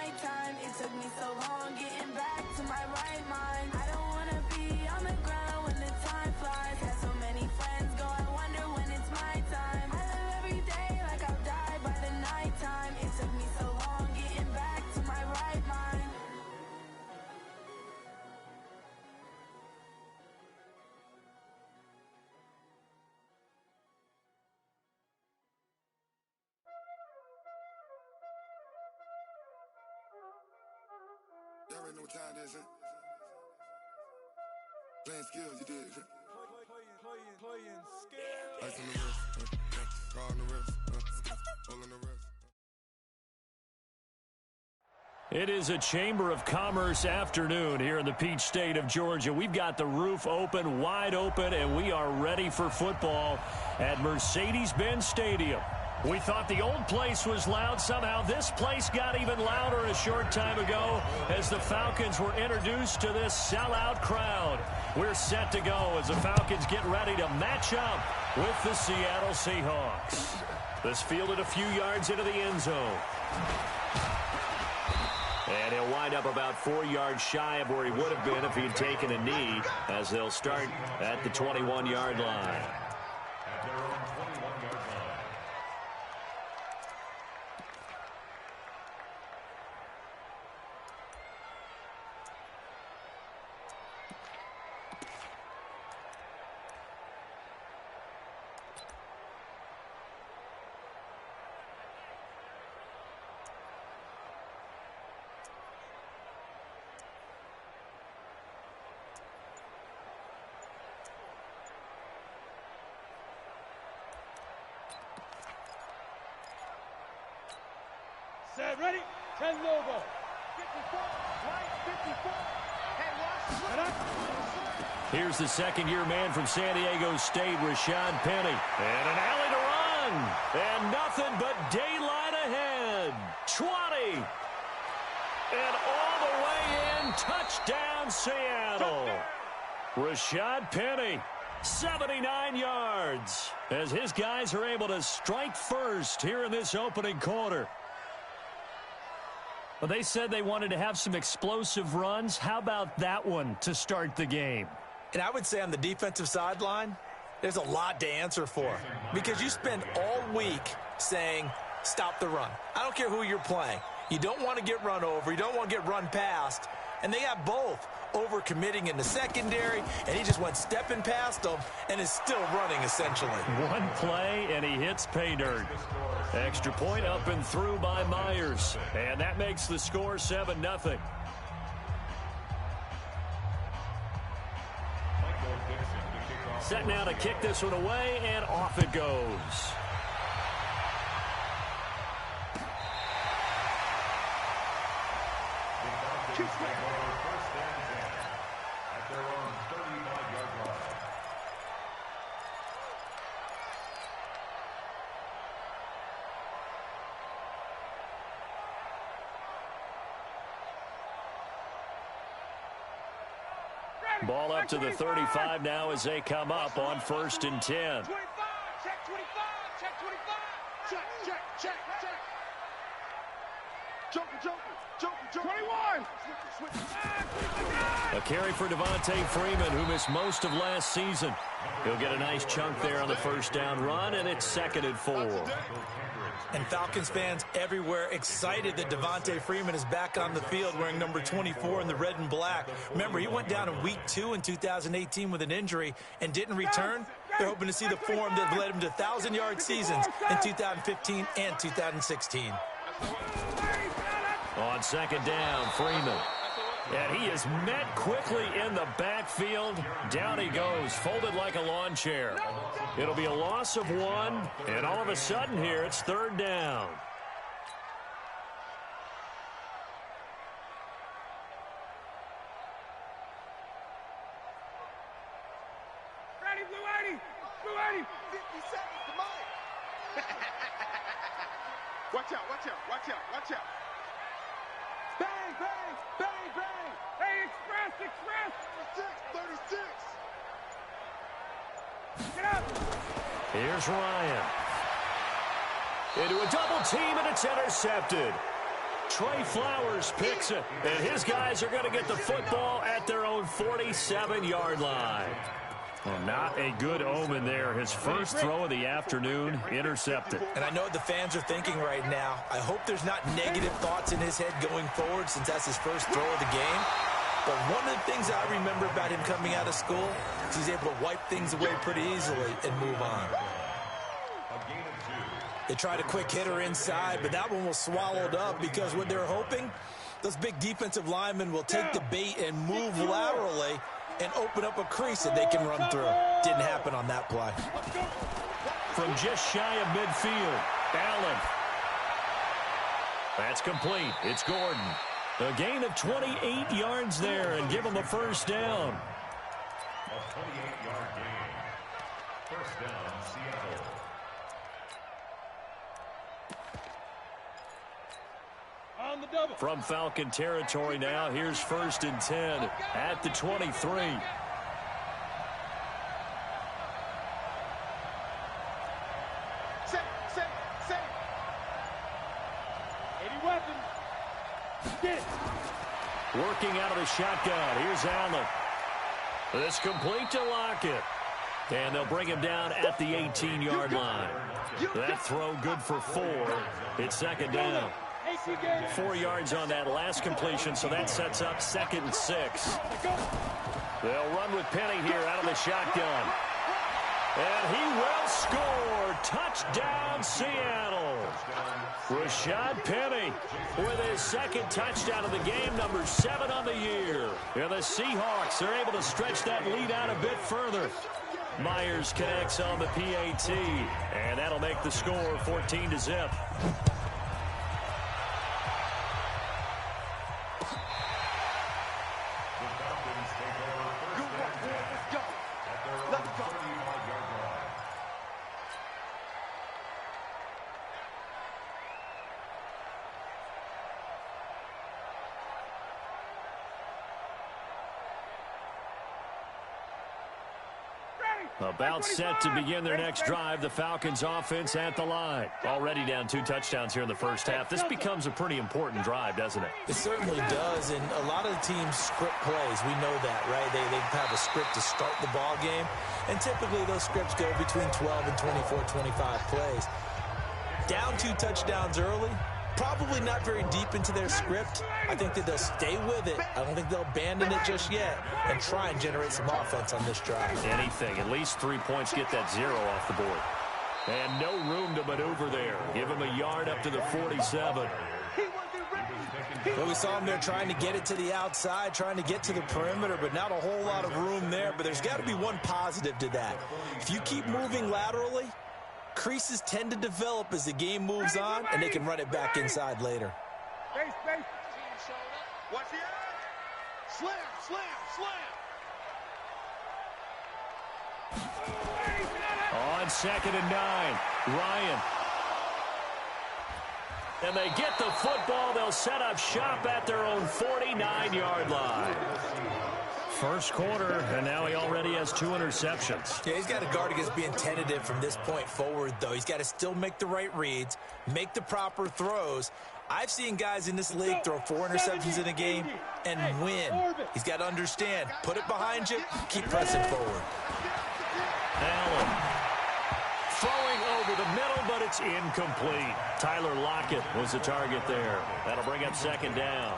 nighttime. It took me so long getting back to my right mind. I don't wanna be on the ground when the time flies. Had so many friends go, I wonder when it's my time. I live every day like I'll die by the nighttime. It took me so long getting back to my right mind. Y'all already know what time this is. Playing skills, you did. Playing skills. Ice on the wrist, car on the wrist, hole in the wrist. It is a Chamber of Commerce afternoon here in the Peach State of Georgia. We've got the roof open, wide open, and we are ready for football at Mercedes-Benz Stadium. We thought the old place was loud. Somehow this place got even louder a short time ago as the Falcons were introduced to this sellout crowd. We're set to go as the Falcons get ready to match up with the Seattle Seahawks. This fielded a few yards into the end zone. And he'll wind up about 4 yards shy of where he would have been if he had taken a knee, as they'll start at the 21-yard line. Set, ready, 10 logo. 54, right, 54. Head rush. Here's the second-year man from San Diego State, Rashad Penny. And an alley to run. And nothing but daylight ahead. 20. And all the way in. Touchdown, Seattle. Rashad Penny, 79 yards. As his guys are able to strike first here in this opening quarter. Well, they said they wanted to have some explosive runs. How about that one to start the game? And I would say on the defensive sideline, there's a lot to answer for. Because you spend all week saying, stop the run. I don't care who you're playing. You don't want to get run over. You don't want to get run past. And they have both. Over-committing in the secondary, and he just went stepping past them and is still running, essentially. One play, and he hits pay dirt. Extra point up and through by Myers. And that makes the score 7-0. Set now to kick this one away, and off it goes. Ball up to the 35 now as they come up on 1st and 10. 25, check 25, check 25. Check. Joker. 21. A carry for Devontae Freeman, who missed most of last season. He'll get a nice chunk there on the first down run, and it's 2nd and 4. And Falcons fans everywhere excited that Devontae Freeman is back on the field wearing number 24 in the red and black. Remember, he went down in week 2 in 2018 with an injury and didn't return. They're hoping to see the form that led him to 1,000-yard seasons in 2015 and 2016. On 2nd down, Freeman. And he is met quickly in the backfield. Down he goes, folded like a lawn chair. It'll be a loss of 1, and all of a sudden here, it's 3rd down. Ready, Blue 80. 50 seconds to mine. Watch out. Bang. Hey, express. 36. Get up. Here's Ryan. Into a double team, and it's intercepted. Trey Flowers picks it, and his guys are going to get the football at their own 47-yard line. And not a good omen there. His first throw of the afternoon intercepted. And I know what the fans are thinking right now. I hope there's not negative thoughts in his head going forward since that's his first throw of the game. But one of the things I remember about him coming out of school is he's able to wipe things away pretty easily and move on. They tried a quick hitter inside, but that one was swallowed up because what they're hoping, those big defensive linemen will take the bait and move laterally and open up a crease that they can run through. Didn't happen on that play. From just shy of midfield, Allen. That's complete. It's Gordon. A gain of 28 yards there and give him a first down. A 28-yard gain. First down, Seattle. On the double. From Falcon territory now, here's 1st and 10 at the 23. Set. 80 weapons. Get. Working out of the shotgun. Here's Allen. This complete to Lockett. And they'll bring him down at the 18-yard line. That throw good for 4. It's 2nd down. 4 yards on that last completion, so that sets up 2nd and 6. They'll run with Penny here out of the shotgun. And he will score. Touchdown, Seattle. Rashad Penny with his 2nd touchdown of the game, number 7 on the year. And the Seahawks are able to stretch that lead out a bit further. Myers connects on the PAT, and that'll make the score 14-0. About set to begin their next drive. The Falcons offense at the line. Already down 2 touchdowns here in the first half. This becomes a pretty important drive, doesn't it? It certainly does, and a lot of the teams script plays. We know that, right? They have a script to start the ball game, and typically those scripts go between 12 and 24, 25 plays. Down 2 touchdowns early, probably not very deep into their script. I think that they'll stay with it. I don't think they'll abandon it just yet and try and generate some offense on this drive. Anything. At least 3 points, get that 0 off the board. And no room to maneuver there. Give him a yard up to the 47. Well, we saw him there trying to get it to the outside, trying to get to the perimeter, but not a whole lot of room there. But there's got to be one positive to that. If you keep moving laterally, creases tend to develop as the game moves on, and they can run it back inside later. Base. Watch the edge. Slam. On 2nd and 9, Ryan. And they get the football. They'll set up shop at their own 49-yard line. First quarter, and now he already has 2 interceptions. Yeah, he's got to guard against being tentative from this point forward, though. He's got to still make the right reads, make the proper throws. I've seen guys in this league throw 4 interceptions in a game and win. He's got to understand, put it behind you, keep pressing forward. Allen throwing over the middle, but it's incomplete. Tyler Lockett was the target there. That'll bring up 2nd down.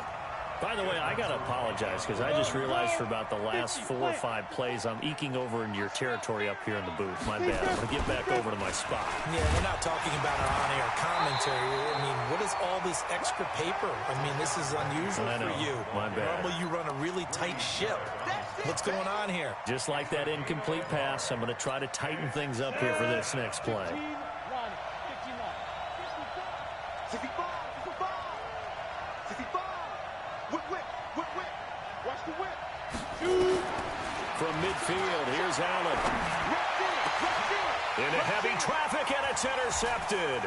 By the way, I got to apologize because I just realized for about the last 4 or 5 plays, I'm eking over into your territory up here in the booth. My bad. I'm going to get back over to my spot. Yeah, we're not talking about our on-air commentary. I mean, what is all this extra paper? I mean, this is unusual for you. My bad. Normally you run a really tight ship. What's going on here? Just like that incomplete pass, I'm going to try to tighten things up here for this next play. 65. Whip. Watch the whip. From midfield, here's Allen. Into heavy traffic, and it's intercepted.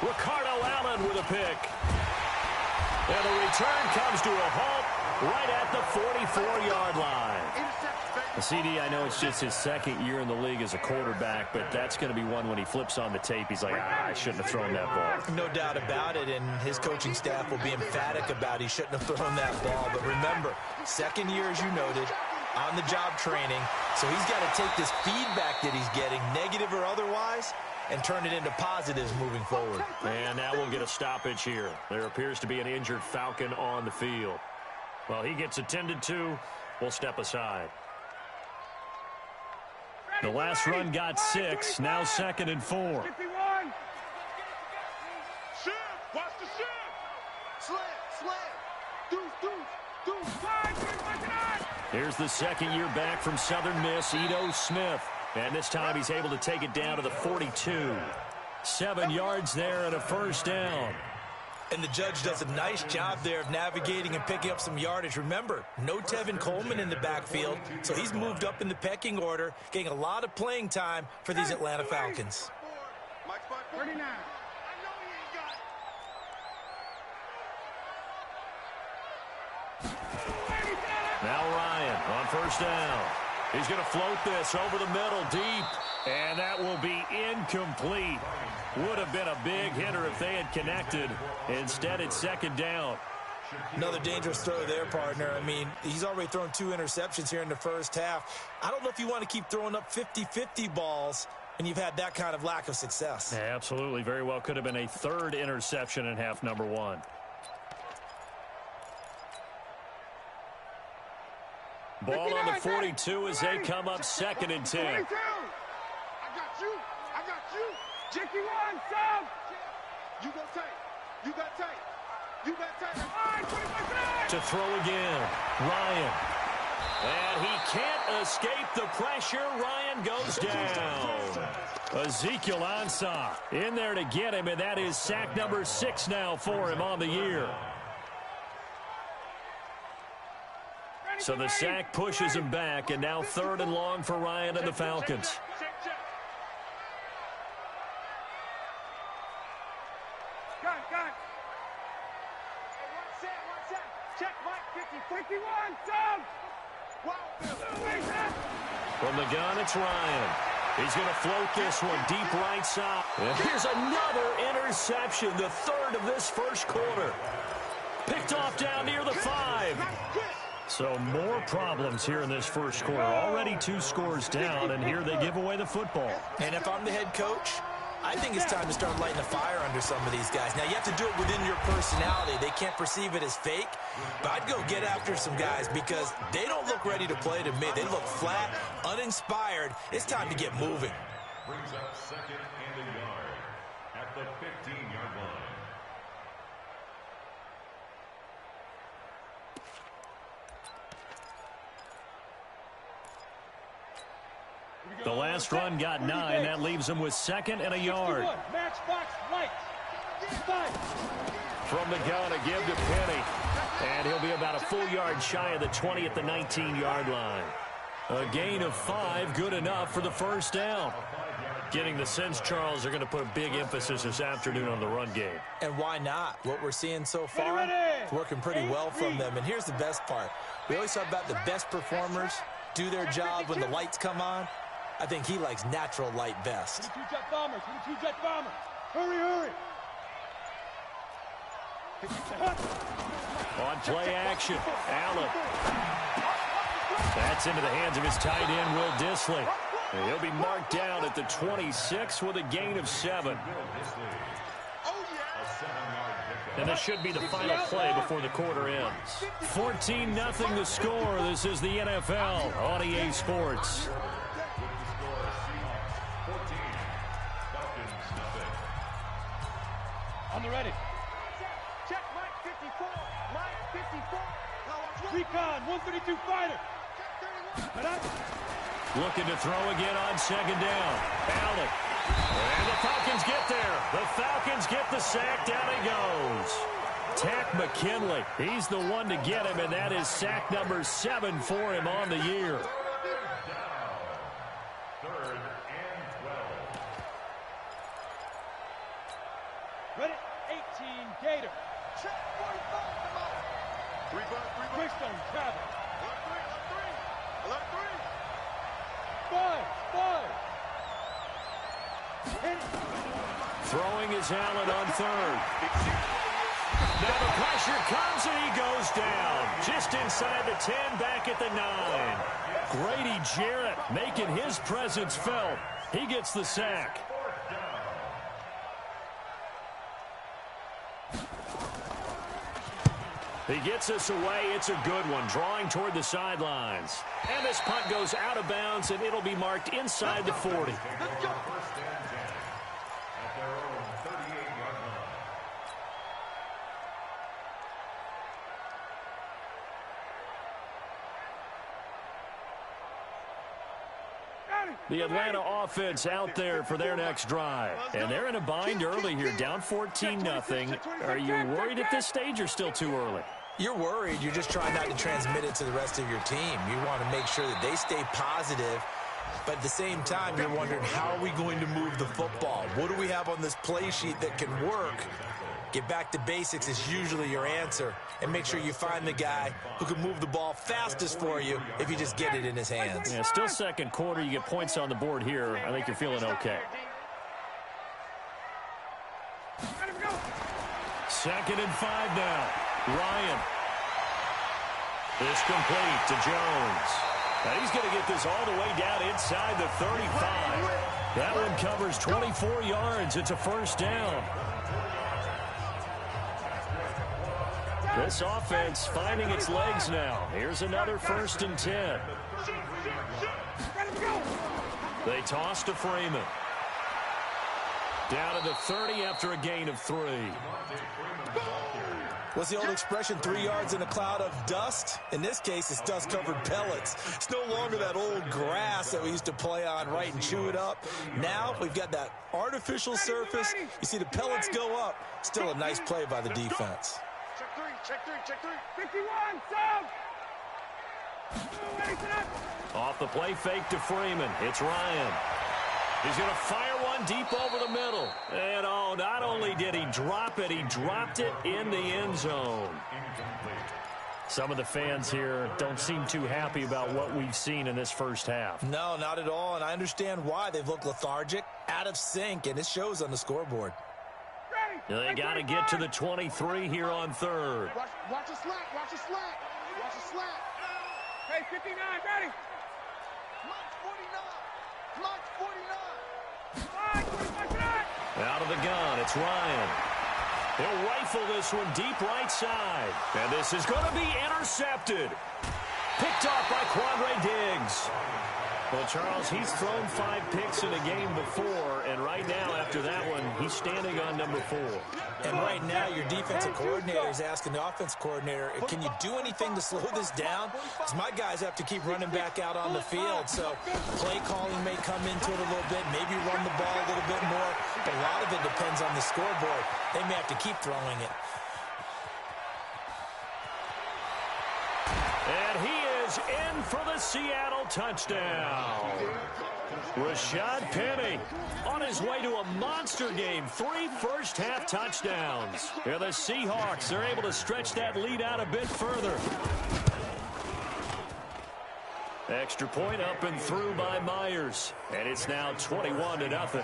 Ricardo Allen with a pick. And the return comes to a halt right at the 44-yard line. CD, I know it's just his second year in the league as a quarterback, but that's going to be one when he flips on the tape, he's like, I shouldn't have thrown that ball. No doubt about it, and his coaching staff will be emphatic about he shouldn't have thrown that ball. But remember, second year, as you noted, on-the-job training, so he's got to take this feedback that he's getting, negative or otherwise, and turn it into positives moving forward. And now we'll get a stoppage here. There appears to be an injured Falcon on the field. Well, he gets attended to. We'll step aside. The last run got 6. Now 2nd and 4. Watch the shift. Here's the second year back from Southern Miss, Ito Smith. And this time he's able to take it down to the 42. 7 yards there and a first down. And the judge does a nice job there of navigating and picking up some yardage. Remember, no Tevin Coleman in the backfield, so he's moved up in the pecking order, getting a lot of playing time for these Atlanta Falcons. 39. Now Ryan on first down. He's going to float this over the middle deep, and that will be incomplete. Would have been a big hitter if they had connected. Instead, it's 2nd down. Another dangerous throw there, partner. I mean, he's already thrown 2 interceptions here in the first half. I don't know if you want to keep throwing up 50-50 balls and you've had that kind of lack of success. Yeah, absolutely. Very well could have been a 3rd interception in half number 1. Ball on the 42 as they come up 2nd and 10. I got you. Jicky one, Sam. You go tight. You got tight. To throw again, Ryan. And he can't escape the pressure. Ryan goes down. Ezekiel Ansah in there to get him, and that is sack number 6 now for him on the year. So the sack pushes him back, and now 3rd and long for Ryan and the Falcons. From the gun, it's Ryan. He's going to float this one deep right side. And here's another interception, the 3rd of this first quarter. Picked off down near the 5. So more problems here in this first quarter. Already 2 scores down, and here they give away the football. And if I'm the head coach, I think it's time to start lighting a fire under some of these guys. Now, you have to do it within your personality. They can't perceive it as fake. But I'd go get after some guys because they don't look ready to play to me. They look flat, uninspired. It's time to get moving. Brings up 2nd and a yard at the 15-yard line. The last run got 9. That leaves him with 2nd and a yard. Matchbox light. From the gun, a give to Penny. And he'll be about a full yard shy of the 20 at the 19-yard line. A gain of 5, good enough for the first down. Getting the sense, Charles, they're going to put a big emphasis this afternoon on the run game. And why not? What we're seeing so far, it's working pretty well from them. And here's the best part. We always talk about the best performers do their job when the lights come on. I think he likes natural light best. 22 jet bombers. 22 jet bombers. Hurry. On play action, Allen. That's into the hands of his tight end, Will Dissly. And he'll be marked down at the 26 with a gain of 7. And this should be the final play before the quarter ends. 14-0 the score. This is the NFL on EA Sports. On the ready. Check Mike 54. Mike 54. Recon 132 fighter. Looking to throw again on 2nd down. Allen. And the Falcons get there. The Falcons get the sack. Down he goes. Tack McKinley. He's the one to get him, and that is sack number 7 for him on the year. 3rd and 12. Ready? 18 Gator. Check 45. Come on. 3 Bristol travel. Alert 3. Throwing is Allen on third. Now the pressure comes and he goes down. Just inside the 10, back at the 9. Grady Jarrett making his presence felt. He gets the sack. He gets us away. It's a good one, drawing toward the sidelines. And this punt goes out of bounds, and it'll be marked inside the 40. The Atlanta offense out there for their next drive. And they're in a bind early here, down 14-0. Are you worried at this stage or still too early? You're worried. You're just trying not to transmit it to the rest of your team. You want to make sure that they stay positive. But at the same time, you're wondering, how are we going to move the football? What do we have on this play sheet that can work? Get back to basics is usually your answer. And make sure you find the guy who can move the ball fastest for you if you just get it in his hands. Yeah, still second quarter. You get points on the board here. I think you're feeling okay. 2nd and 5 now. Ryan. It's complete to Jones. Now he's going to get this all the way down inside the 35. That one covers 24 yards. It's a first down. This offense finding its legs now. Here's another 1st and 10. They toss to Freeman. Down to the 30 after a gain of 3. What's the old expression, 3 yards in a cloud of dust? In this case, it's dust-covered pellets. It's no longer that old grass that we used to play on, right, and chew it up. Now we've got that artificial surface. You see the pellets go up. Still a nice play by the defense. Check three. 51, sub! Off the play fake to Freeman. It's Ryan. He's going to fire one deep over the middle. And, oh, not only did he drop it, he dropped it in the end zone. Some of the fans here don't seem too happy about what we've seen in this first half. No, not at all, and I understand why. They've looked lethargic, out of sync, and it shows on the scoreboard. They got to get to the 23 here on 3rd. Watch the slack. Hey, 59, ready? Out of the gun, it's Ryan. He'll rifle this one deep right side. And this is going to be intercepted. Picked off by Quandre Diggs. Well, Charles, he's thrown 5 picks in a game before, and right now, after that one, he's standing on number 4. And right now, your defensive coordinator is asking the offensive coordinator, can you do anything to slow this down? Because my guys have to keep running back out on the field, so play calling may come into it a little bit, maybe run the ball a little bit more, but a lot of it depends on the scoreboard. They may have to keep throwing it. And he is in for the Seattle touchdown. Rashad Penny on his way to a monster game. 3 first-half touchdowns. Here the Seahawks are able to stretch that lead out a bit further. Extra point up and through by Myers. And it's now 21-0.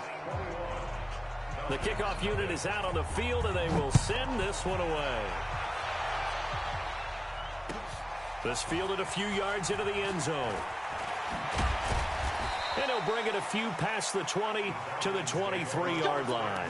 The kickoff unit is out on the field, and they will send this one away. This fielded a few yards into the end zone. And he'll bring it a few past the 20 to the 23-yard line.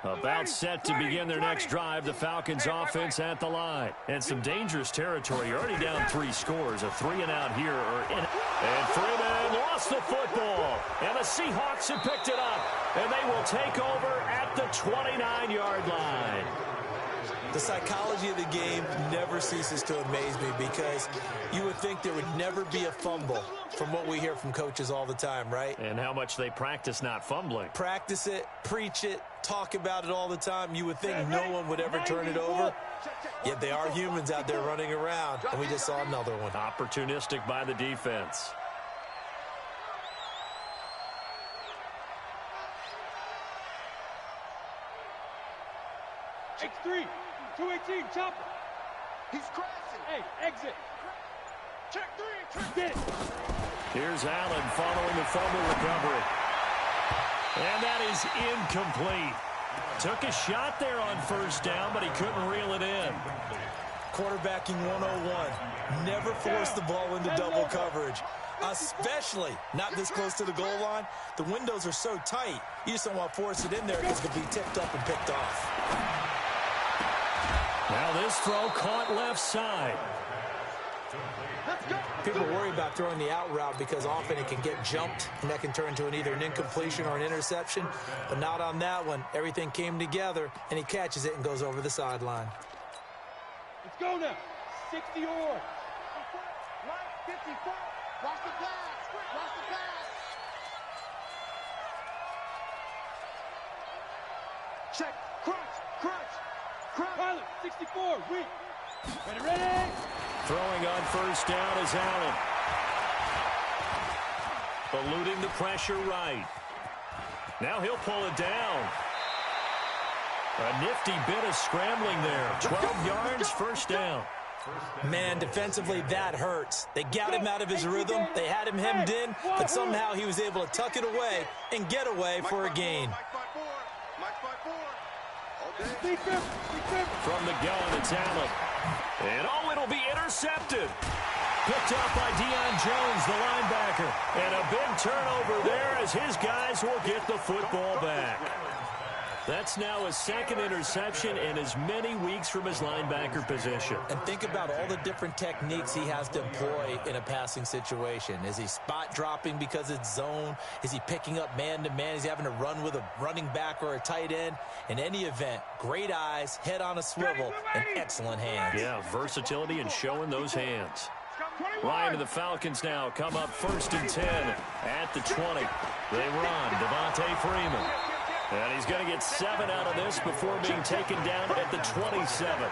About set to begin their next drive, the Falcons offense at the line. And some dangerous territory. You're already down 3 scores. A 3-and-out here. And Freeman lost the football. And the Seahawks have picked it up. And they will take over at the 29-yard line. The psychology of the game never ceases to amaze me because you would think there would never be a fumble from what we hear from coaches all the time, right? And how much they practice not fumbling. Practice it, preach it, talk about it all the time. You would think no one would ever turn it over. Yet they are humans out there running around, and we just saw another one. Opportunistic by the defense. X3, 218, chopper. He's crashing. Hey, exit. Check 3. Get it. Here's Allen following the fumble recovery. And that is incomplete. Took a shot there on first down, but he couldn't reel it in. Quarterbacking 101. Never force the ball into double coverage, especially not this close to the goal line. The windows are so tight, you just don't want to force it in there because it could be tipped up and picked off. Now this throw caught left side. People worry about throwing the out route because often it can get jumped, and that can turn into either an incompletion or an interception. But not on that one. Everything came together, and he catches it and goes over the sideline. Let's go now. 60 or. 54. Watch the pass. Watch the pass. Check. Crunch. Pilot, 64. Ready. Throwing on first down is Allen. Eluding the pressure right. Now he'll pull it down. A nifty bit of scrambling there. 12 yards, first down. Man, defensively, that hurts. They got him out of his rhythm. They had him hemmed in, but somehow he was able to tuck it away and get away for a gain. From the gun, it's Allen. And it'll be intercepted. Picked up by Deion Jones, the linebacker. And a big turnover there as his guys will get the football back. That's now his second interception in as many weeks from his linebacker position. And think about all the different techniques he has to employ in a passing situation. Is he spot dropping because it's zone? Is he picking up man-to-man? Is he having to run with a running back or a tight end? In any event, great eyes, head on a swivel, and excellent hands. Yeah, versatility and showing those hands. Ryan and the Falcons now come up 1st and 10 at the 20. They run. Devontae Freeman. And he's going to get 7 out of this before being taken down at the 27.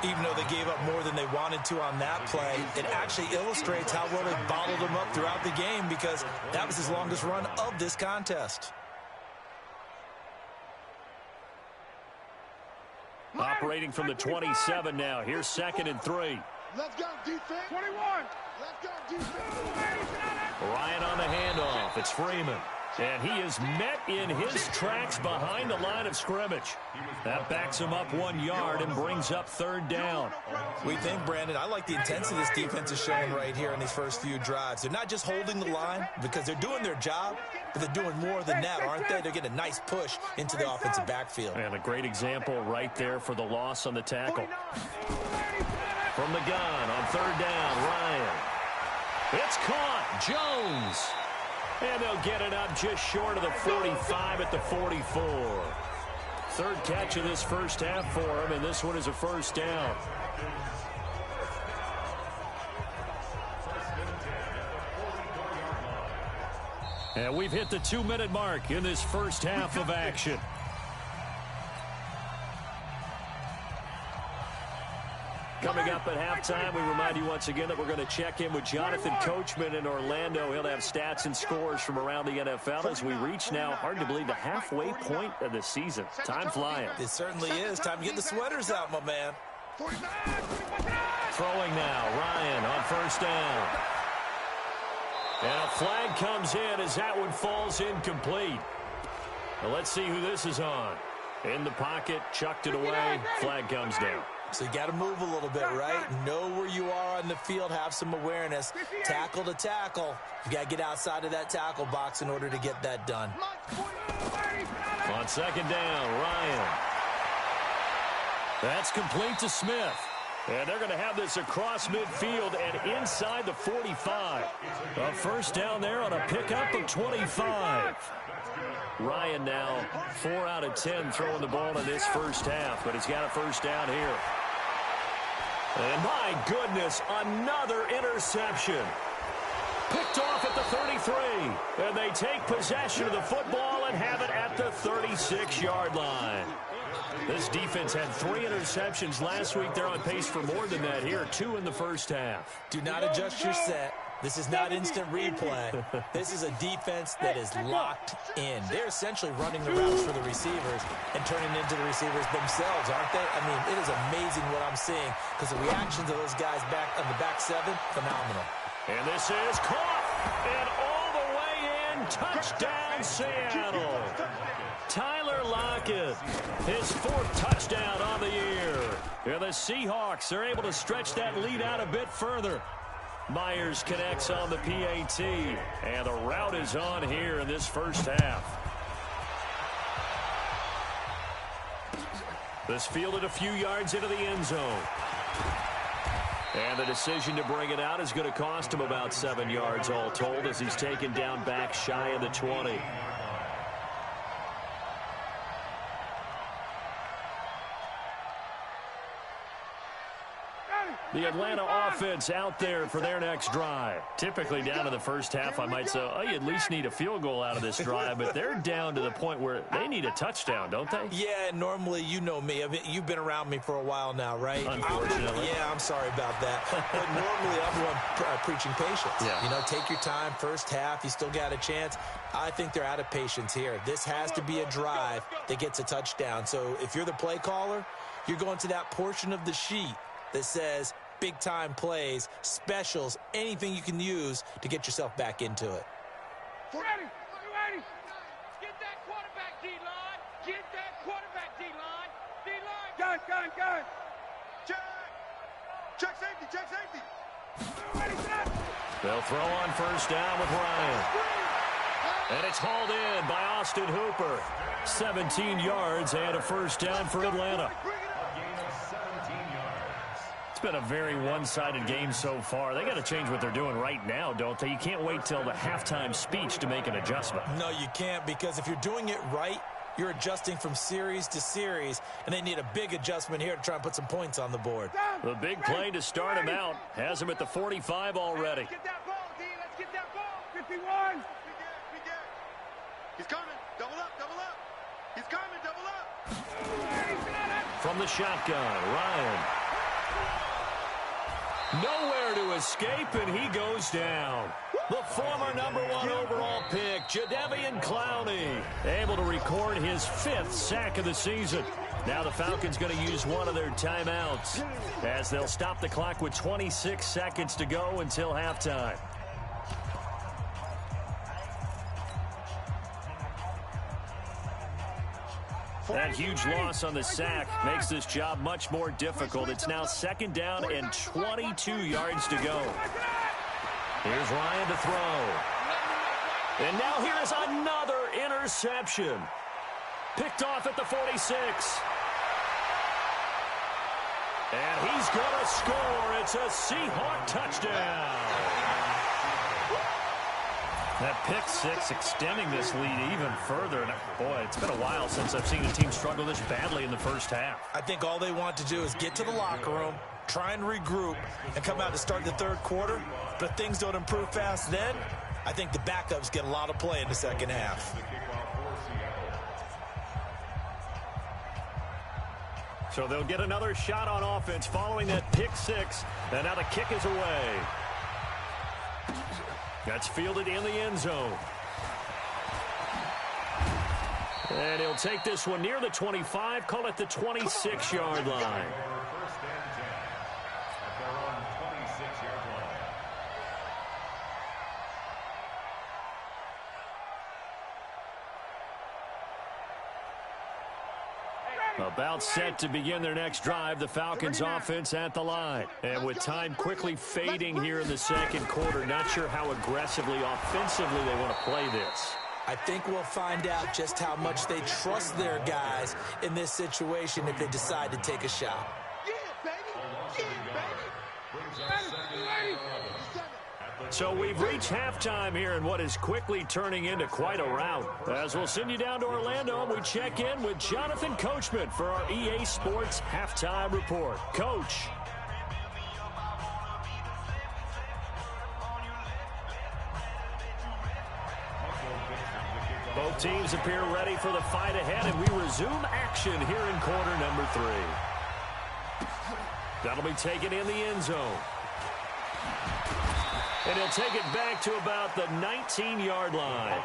Even though they gave up more than they wanted to on that play, it actually illustrates how well they bottled him up throughout the game because that was his longest run of this contest. Operating from the 27 now. Here's 2nd and 3. Let's go, defense. 21. Let's go, defense. Ryan on the handoff. It's Freeman. And he is met in his tracks behind the line of scrimmage. That backs him up 1 yard and brings up 3rd down. We think, Brandon, I like the intensity this defense is showing right here in these first few drives. They're not just holding the line because they're doing their job, but they're doing more than that, aren't they? They're getting a nice push into the offensive backfield. And a great example right there for the loss on the tackle. From the gun on 3rd down, Ryan. It's caught. Jones. And they'll get it up just short of the 45 at the 44. 3rd catch of this first half for him, and this one is a first down. And we've hit the 2-minute mark in this first half of action. Coming up at halftime, we remind you once again that we're going to check in with Jonathan Coachman in Orlando. He'll have stats and scores from around the NFL as we reach now, hard to believe, the halfway point of the season. Time flying. It certainly is. Time to get the sweaters out, my man. Throwing now, Ryan on 1st down. And a flag comes in as that one falls incomplete. Now let's see who this is on. In the pocket, chucked it away, flag comes down. So you got to move a little bit, right? Know where you are on the field, have some awareness. Tackle to tackle. You got to get outside of that tackle box in order to get that done. On 2nd down, Ryan. That's complete to Smith. And they're going to have this across midfield and inside the 45. A first down there on a pickup of 25. Ryan now 4 out of 10 throwing the ball in this first half, but he's got a first down here. And my goodness, another interception. Picked off at the 33. And they take possession of the football and have it at the 36-yard line. This defense had 3 interceptions last week. They're on pace for more than that here. 2 in the first half. Do not adjust your set. This is not instant replay. This is a defense that is locked in. They're essentially running the routes for the receivers and turning into the receivers themselves, aren't they? I mean, it is amazing what I'm seeing because the reactions of those guys back on the back 7, phenomenal. And this is caught. And all the way in. Touchdown, Seattle. Tyler Lockett, his 4th touchdown on the year. And the Seahawks are able to stretch that lead out a bit further. Myers connects on the PAT, and the route is on here in this first half. This fielded a few yards into the end zone. And the decision to bring it out is going to cost him about 7 yards all told as he's taken down back shy of the 20. The Atlanta offense out there for their next drive. Typically down to the first half, I might say, oh, you at least need a field goal out of this drive, but they're down to the point where they need a touchdown, don't they? Yeah, normally, you know me. I mean, you've been around me for a while now, right? Unfortunately. Yeah, I'm sorry about that. But normally, I'm the one preaching patience. Yeah. You know, take your time, first half, you still got a chance. I think they're out of patience here. This has to be a drive that gets a touchdown. So if you're the play caller, you're going to that portion of the sheet that says big-time plays, specials, anything you can use to get yourself back into it. Ready. Get that quarterback D-line. Get that quarterback D-line. D-line. Gun. Check safety. Ready, set. They'll throw on first down with Ryan. And it's hauled in by Austin Hooper. 17 yards and a first down for Atlanta. It's been a very one-sided game so far. They got to change what they're doing right now, don't they? You can't wait till the halftime speech to make an adjustment. No, you can't, because if you're doing it right, you're adjusting from series to series, and they need a big adjustment here to try and put some points on the board. The big play to start him out has him at the 45 already. Let's get that ball, D. Let's get that ball. 51. He's coming. Double up. He's coming. Double up. From the shotgun, Ryan. Nowhere to escape, and he goes down. The former #1 overall pick, Jadeveon Clowney, able to record his 5th sack of the season. Now the Falcons going to use one of their timeouts as they'll stop the clock with 26 seconds to go until halftime. That huge loss on the sack makes this job much more difficult. It's now 2nd down and 22 yards to go. Here's Ryan to throw. And now here's another interception. Picked off at the 46. And he's going to score. It's a Seahawk touchdown. That pick 6 extending this lead even further. And boy, it's been a while since I've seen a team struggle this badly in the first half. I think all they want to do is get to the locker room, try and regroup, and come out to start the 3rd quarter. But if things don't improve fast then, I think the backups get a lot of play in the second half. So they'll get another shot on offense following that pick 6. And now the kick is away. That's fielded in the end zone. And he'll take this one near the 25, call it the 26-yard line. About set to begin their next drive, the Falcons offense at the line. And with time quickly fading here in the 2nd quarter, not sure how aggressively, offensively they want to play this. I think we'll find out just how much they trust their guys in this situation if they decide to take a shot. Yeah, baby. So we've reached halftime here in what is quickly turning into quite a rout. As we'll send you down to Orlando, and we check in with Jonathan Coachman for our EA Sports Halftime Report. Coach. Both teams appear ready for the fight ahead, and we resume action here in quarter number 3. That'll be taken in the end zone. And he'll take it back to about the 19-yard line.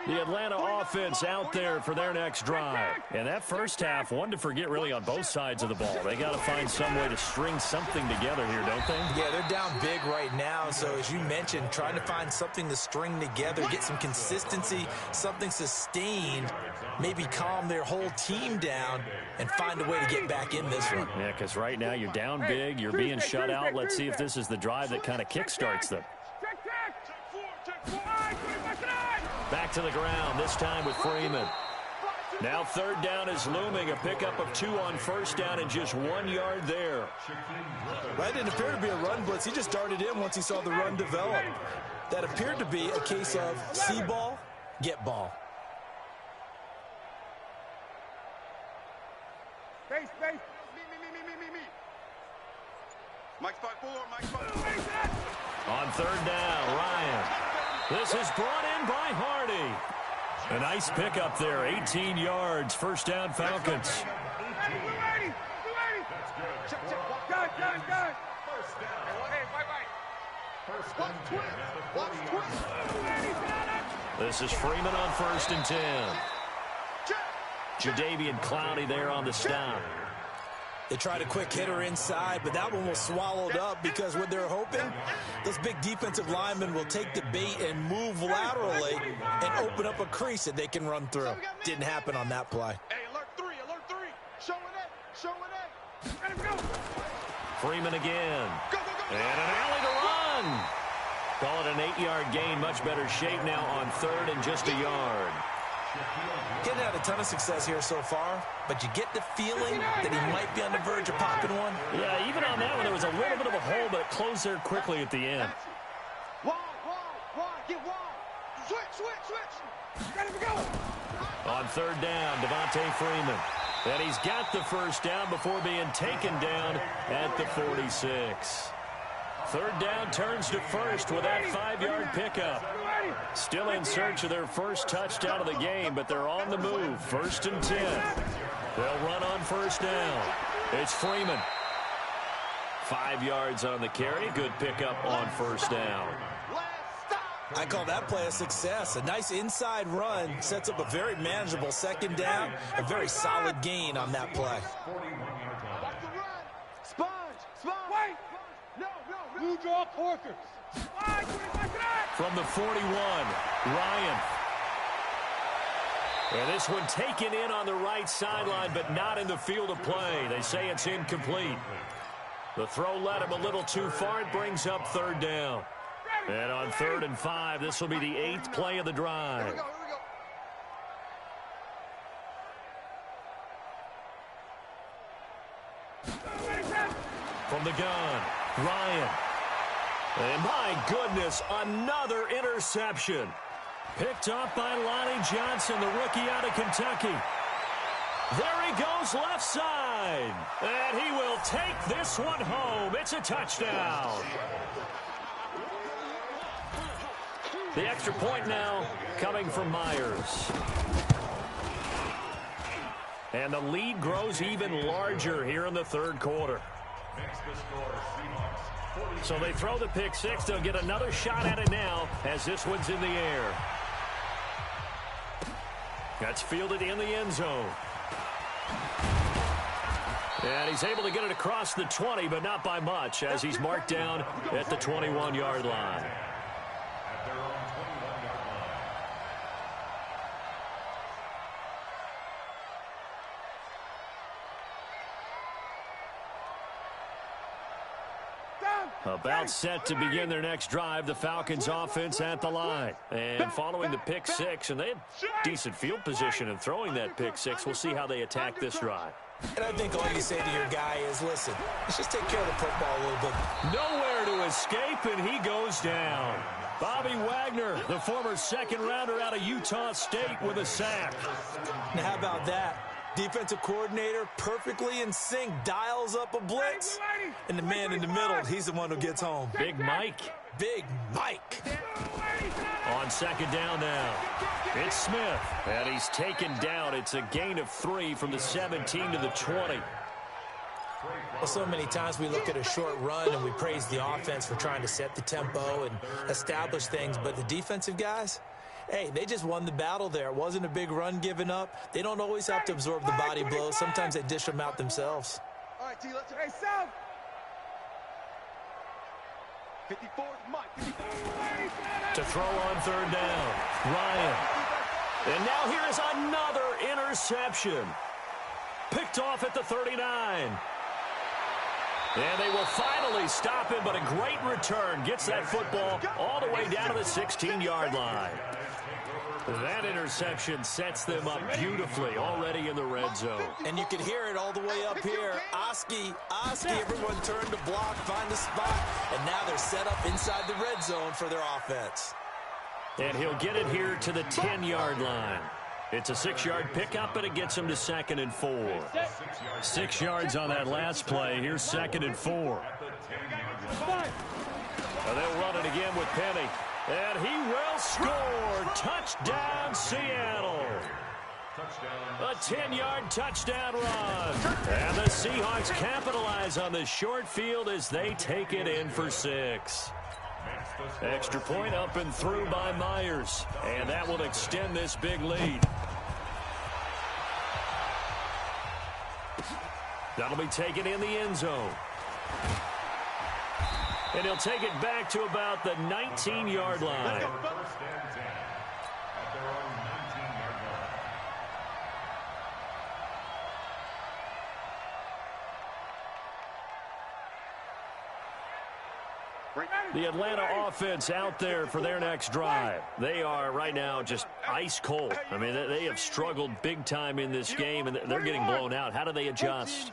The Atlanta offense out there for their next drive. And that first half, one to forget really on both sides of the ball. They got to find some way to string something together here, don't they? Yeah, they're down big right now. So as you mentioned, trying to find something to string together, get some consistency, something sustained, maybe calm their whole team down and find a way to get back in this one. Yeah, because right now you're down big, you're being shut out. Let's see if this is the drive that kind of kickstarts them. Back to the ground, this time with Freeman. Now third down is looming, a pickup of 2 on first down and just 1 yard there. That didn't appear to be a run blitz. He just darted in once he saw the run develop. That appeared to be a case of see ball, get ball. Space. Me. Mike spot 4, Mike spot 4. On third down, Ryan. This is brought in by Hardy. A nice pickup there, 18 yards, first down Falcons. This is Freeman on 1st and 10. Jadeveon Clowney there on the stop. They tried a quick hitter inside, but that one was swallowed up because what they're hoping, those big defensive linemen will take the bait and move laterally and open up a crease that they can run through. Didn't happen on that play. Hey, alert 3. Showing it. Let him go. Freeman again. Go. And an alley to run. Call it an 8-yard gain. Much better shape now on 3rd and just a yard. Getting had a ton of success here so far, but you get the feeling that he might be on the verge of popping one. Yeah, even on that one, there was a little bit of a hole, but it closed there quickly at the end. Wide, get wide. Switch. Let him go. On 3rd down, Devontae Freeman. And he's got the first down before being taken down at the 46. 3rd down turns to 1st with that 5-yard pickup. Still in search of their first touchdown of the game, but they're on the move. 1st and 10. They'll run on 1st down. It's Freeman. 5 yards on the carry. Good pickup on 1st down. I call that play a success. A nice inside run sets up a very manageable 2nd down. A very solid gain on that play. Sponge. Wait. No. You draw Corker. From the 41, Ryan. And this one taken in on the right sideline, but not in the field of play. They say it's incomplete. The throw led him a little too far. It brings up 3rd down. And on 3rd and 5, this will be the 8th play of the drive. Here we go. From the gun, Ryan. And my goodness, another interception. Picked up by Lonnie Johnson, the rookie out of Kentucky. There he goes left side. And he will take this one home. It's a touchdown. The extra point now coming from Myers. And the lead grows even larger here in the 3rd quarter. So they throw the pick 6. They'll get another shot at it now as this one's in the air. That's fielded in the end zone. And he's able to get it across the 20, but not by much as he's marked down at the 21-yard line. About set to begin their next drive, the Falcons offense at the line. And following the pick six, and they had decent field position in throwing that pick six. We'll see how they attack this drive. And I think all you say to your guy is, listen, let's just take care of the football a little bit. Nowhere to escape, and he goes down. Bobby Wagner, the former second-rounder out of Utah State, with a sack. Now, how about that? Defensive coordinator perfectly in sync, dials up a blitz. And the man in the middle, he's the one who gets home. Big Mike. Big Mike. On second down now. It's Smith. And he's taken down. It's a gain of 3 from the 17 to the 20. Well, so many times we look at a short run and we praise the offense for trying to set the tempo and establish things. But the defensive guys, hey, they just won the battle there. It wasn't a big run given up. They don't always have to absorb the body blows. Sometimes they dish them out themselves. All right, T, let's go. Hey, South. 54, Mike. 54. To throw on third down. Ryan. And now here is another interception. Picked off at the 39. And they will finally stop him, but a great return. Gets that football all the way down to the 16-yard line. That interception sets them up beautifully already in the red zone. And you can hear it all the way up here. Oski, everyone turned to block, find a spot, and now they're set up inside the red zone for their offense. And he'll get it here to the 10-yard line. It's a 6-yard pickup, and it gets him to 2nd and 4. 6 yards on that last play. Here's 2nd and 4. And they'll run it again with Penny. And he will score. Touchdown, Seattle. A 10-yard touchdown run. And the Seahawks capitalize on the short field as they take it in for 6. Extra point up and through by Myers. And that will extend this big lead. That'll be taken in the end zone. And he'll take it back to about the 19-yard line. The Atlanta offense out there for their next drive. They are right now just ice cold. I mean, they have struggled big time in this game, and they're getting blown out. How do they adjust?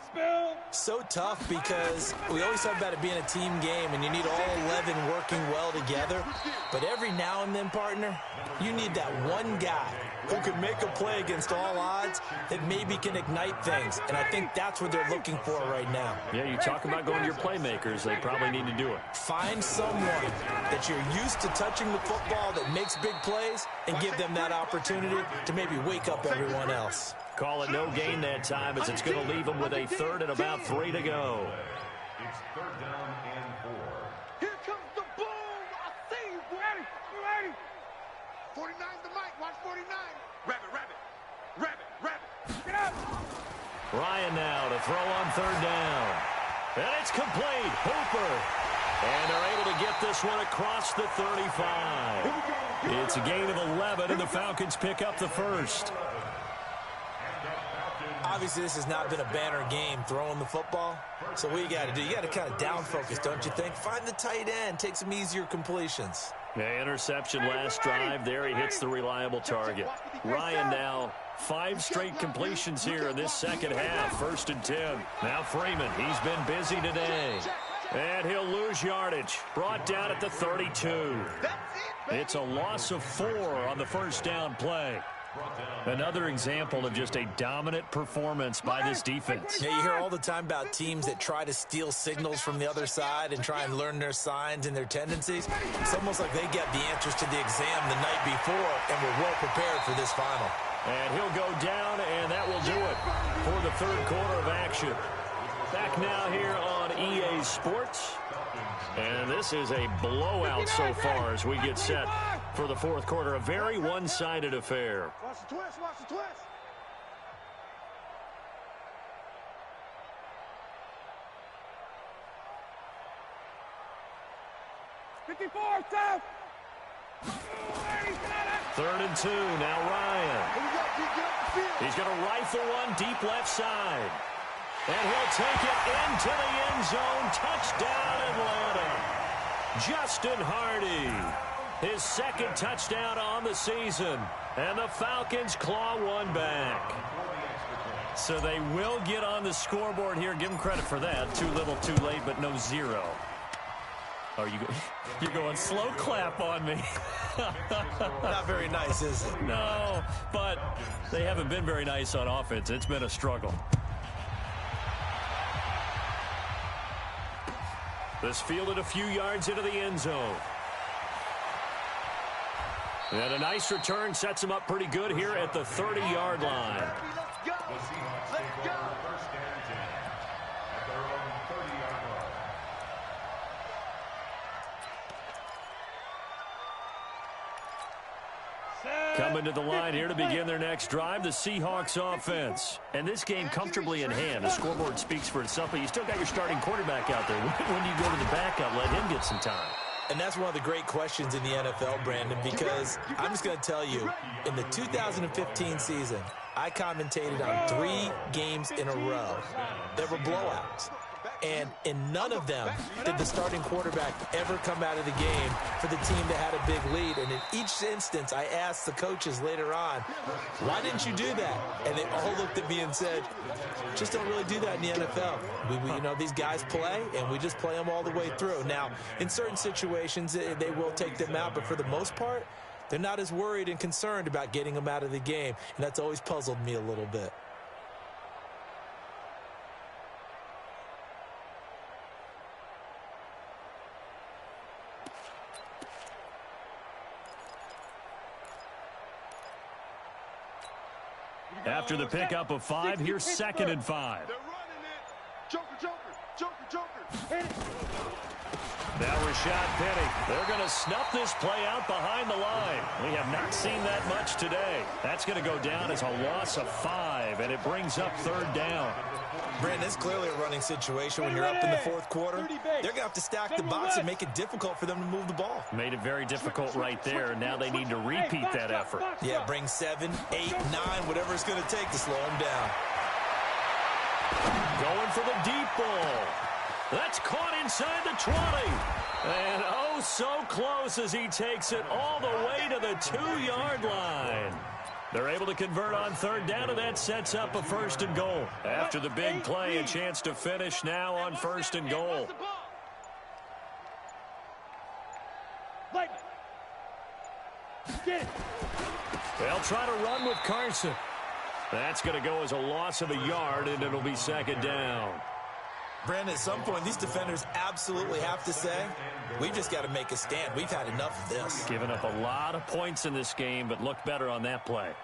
So tough because we always talk about it being a team game, and you need all 11 working well together. But every now and then, partner, you need that one guy who can make a play against all odds that maybe can ignite things. And I think that's what they're looking for right now. Yeah, you talk about going to your playmakers. They probably need to do it. Find someone that you're used to touching the football that makes big plays and give them that opportunity to maybe wake up everyone else. Call it no gain that time as it's going to leave them with a 3rd and about 3 to go. It's 3rd down and 4. Here comes the boom. I see you. Ready? 49's the mic. Watch 49. Rabbit. Get up. Ryan now to throw on 3rd down. And it's complete. Hooper. And they're able to get this one across the 35. It's a gain of 11, and the Falcons pick up the 1st. Obviously, this has not been a banner game throwing the football. So what you got to do, you got to kind of down focus, don't you think? Find the tight end, take some easier completions. Yeah, interception last drive. There he hits the reliable target. Ryan now 5 straight completions here in this second half. 1st and 10. Now Freeman, he's been busy today. And he'll lose yardage. Brought down at the 32. It's a loss of 4 on the 1st down play. Another example of just a dominant performance by this defense. Yeah, you hear all the time about teams that try to steal signals from the other side and try and learn their signs and their tendencies. It's almost like they get the answers to the exam the night before and were well prepared for this final. And he'll go down, and that will do it for the 3rd quarter of action. Back now here on EA Sports. And this is a blowout so far as we get set for the 4th quarter. A very one-sided affair. Watch the twist. 54, South. 3rd and 2. Now Ryan. He's going to rifle one deep left side. And he'll take it into the end zone. Touchdown, Atlanta. Justin Hardy, his second touchdown on the season. And the Falcons claw one back. So they will get on the scoreboard here. Give them credit for that. Too little, too late, but no zero. Oh, you're going slow clap on me. Not very nice, is it? No, but they haven't been very nice on offense. It's been a struggle. This fielded a few yards into the end zone. And a nice return sets him up pretty good here at the 30-yard line. Let's go. Let's go. First down and 10 at their own 30-yard line. Coming to the line here to begin their next drive, the Seahawks offense. And this game comfortably in hand. The scoreboard speaks for itself, but you still got your starting quarterback out there. When do you go to the backup? Let him get some time. And that's one of the great questions in the NFL, Brandon, because I'm just going to tell you, in the 2015 season, I commentated on 3 games in a row that were blowouts. And in none of them did the starting quarterback ever come out of the game for the team that had a big lead. And in each instance, I asked the coaches later on, why didn't you do that? And they all looked at me and said, just don't really do that in the NFL. You know, these guys play, and we just play them all the way through. Now, in certain situations, they will take them out, but for the most part, they're not as worried and concerned about getting them out of the game. And that's always puzzled me a little bit. After the pickup of 5, here's 2nd and 5. They're running it. Joker. Hit it. Now Rashad Penny. They're going to snuff this play out behind the line. We have not seen that much today. That's going to go down as a loss of 5, and it brings up 3rd down. Brandon, it's clearly a running situation when you're up in the 4th quarter. They're going to have to stack the box and make it difficult for them to move the ball. Made it very difficult right there. Now they need to repeat that effort. Yeah, bring 7, 8, 9, whatever it's going to take to slow them down. Going for the deep ball. That's caught inside the 20. And oh, so close as he takes it all the way to the 2-yard line. They're able to convert on 3rd down, and that sets up a 1st and goal. After the big play, a chance to finish now on 1st and goal. They'll try to run with Carson. That's going to go as a loss of a yard, and it'll be 2nd down. Brandon, at some point, these defenders absolutely have to say, we've just got to make a stand. We've had enough of this. Given up a lot of points in this game, but looked better on that play.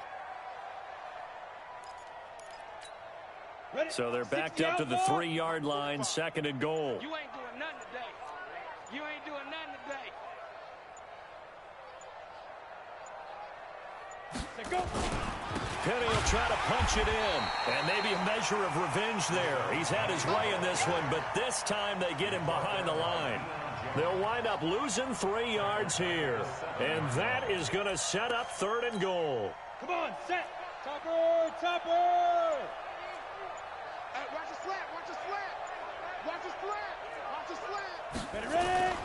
So they're backed up to the 3-yard line, 2nd and goal. You ain't doing nothing today. You ain't doing nothing today. Go. Penny will try to punch it in, and maybe a measure of revenge there. He's had his way in this one, but this time they get him behind the line. They'll wind up losing 3 yards here, and that is going to set up 3rd and goal. Come on, set. Topper. Hey, watch the slant. Ready.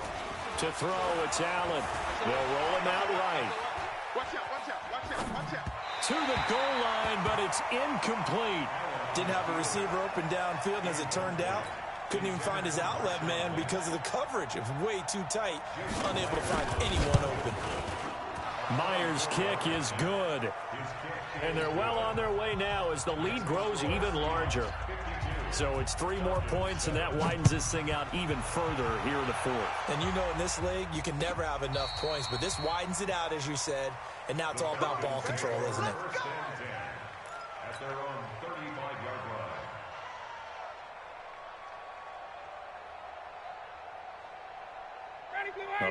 To throw, it's Allen. They'll roll him out right. Watch out. To the goal line, but it's incomplete. Didn't have a receiver open downfield, and as it turned out, couldn't even find his outlet man because of the coverage. It was way too tight, unable to find anyone open. Myers' kick is good. And they're well on their way now as the lead grows even larger. So it's 3 more points, and that widens this thing out even further here in the 4th. And you know in this league, you can never have enough points, but this widens it out, as you said, and now it's all about ball control, isn't it? At their own 35-yard line.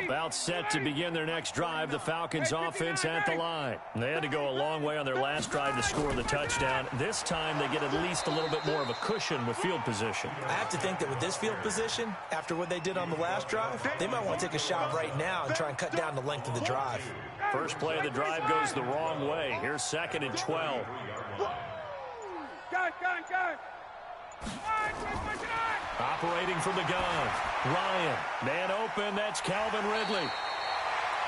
About set to begin their next drive, the Falcons offense at the line. They had to go a long way on their last drive to score the touchdown. This time they get at least a little bit more of a cushion with field position. I have to think that with this field position, after what they did on the last drive, they might want to take a shot right now and try and cut down the length of the drive. First play of the drive goes the wrong way. Here's 2nd and 12. Go. Operating from the gun. Ryan, man open, that's Calvin Ridley.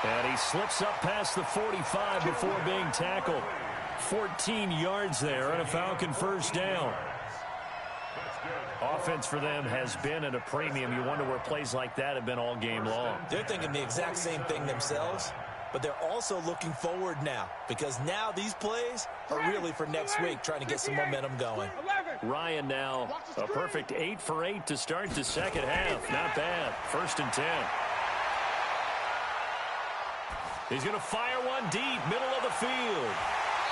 And he slips up past the 45 before being tackled. 14 yards there and a Falcon first down. Offense for them has been at a premium. You wonder where plays like that have been all game long. They're thinking the exact same thing themselves, but they're also looking forward now because now these plays are really for next week, trying to get some momentum going. Ryan now a perfect 8 for 8 to start the second half. Not bad. 1st and 10. He's going to fire one deep, middle of the field.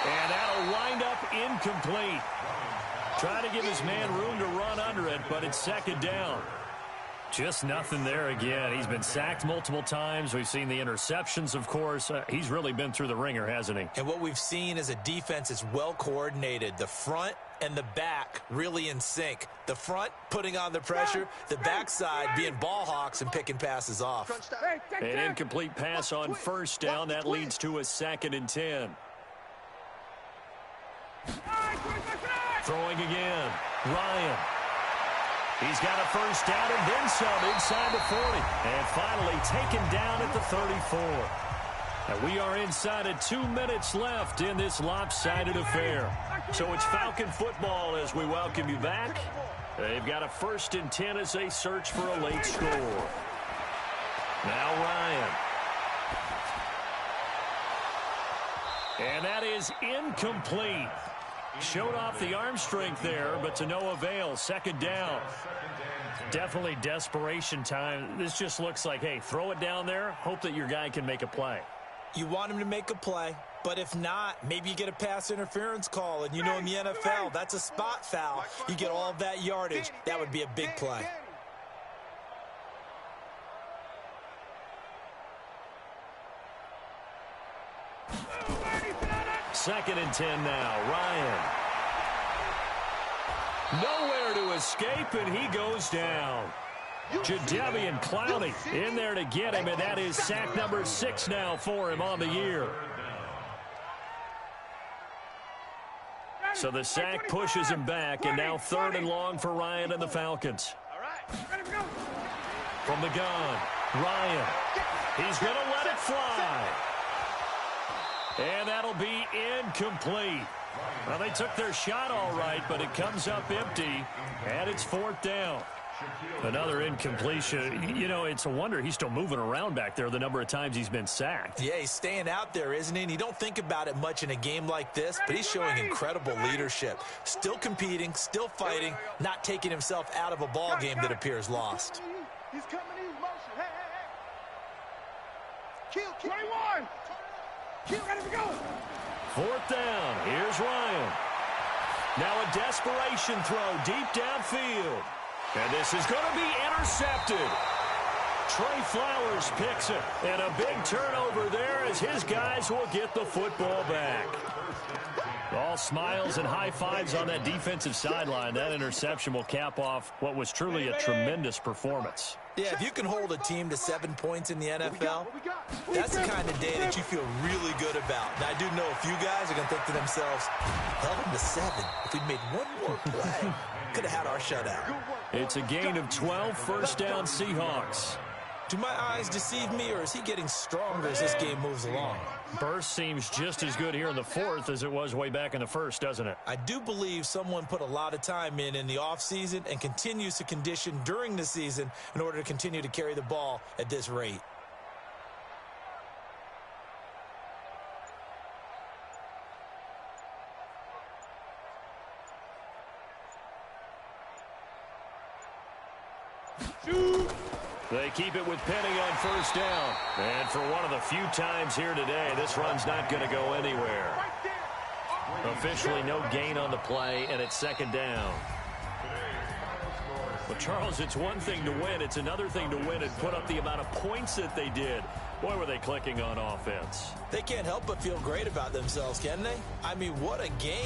And that'll wind up incomplete. Trying to give his man room to run under it, but it's 2nd down. Just nothing there again. He's been sacked multiple times. We've seen the interceptions, of course. He's really been through the ringer, hasn't he? And what we've seen is a defense that's well coordinated. The front and the back really in sync. The front putting on the pressure, the backside being ball hawks and picking passes off. An incomplete pass on 1st down. That leads to a 2nd and 10. Throwing again. Ryan. He's got a 1st down and then some inside the 40. And finally taken down at the 34. And we are inside of 2 minutes left in this lopsided affair. So it's Falcon football as we welcome you back. They've got a 1st and 10 as they search for a late score. Now Ryan. And that is incomplete. Showed off the arm strength there, but to no avail. 2nd down. Definitely desperation time. This just looks like, hey, throw it down there. Hope that your guy can make a play. You want him to make a play, but if not, maybe you get a pass interference call. And you know in the NFL, that's a spot foul. You get all of that yardage. That would be a big play. Second and 10 now. Ryan. Nowhere to escape, and he goes down. Jadeveon Clowney in there to get him, and that is sack number 6 now for him on the year. So the sack pushes him back, and now 3rd and long for Ryan and the Falcons. From the gun, Ryan. He's going to let it fly. And that'll be incomplete. Well, they took their shot all right, but it comes up empty, and it's 4th down. Another incompletion. You know, it's a wonder he's still moving around back there the number of times he's been sacked. Yeah, he's staying out there, isn't he? And you don't think about it much in a game like this, but he's showing incredible leadership. Still competing, still fighting, not taking himself out of a ball game that appears lost. He's coming in motion. Hey, hey, hey. Kill. 21. Kill, ready to go. 4th down. Here's Ryan. Now a desperation throw deep downfield. And this is going to be intercepted. Trey Flowers picks it. And a big turnover there as his guys will get the football back. All smiles and high fives on that defensive sideline. That interception will cap off what was truly a tremendous performance. Yeah, if you can hold a team to 7 points in the NFL, that's the kind of day that you feel really good about. Now, I do know a few guys are going to think to themselves, held them to 7. If we'd made one more play, could have had our shutout. It's a gain of 12, 1st down Seahawks. Do my eyes deceive me, or is he getting stronger as this game moves along? Burst seems just as good here in the 4th as it was way back in the 1st, doesn't it? I do believe someone put a lot of time in the offseason and continues to condition during the season in order to continue to carry the ball at this rate. They keep it with Penny on 1st down. And for one of the few times here today, this run's not going to go anywhere. Officially no gain on the play, and it's 2nd down. Well, Charles, it's one thing to win. It's another thing to win and put up the amount of points that they did. Boy, were they clicking on offense. They can't help but feel great about themselves, can they? I mean, what a game.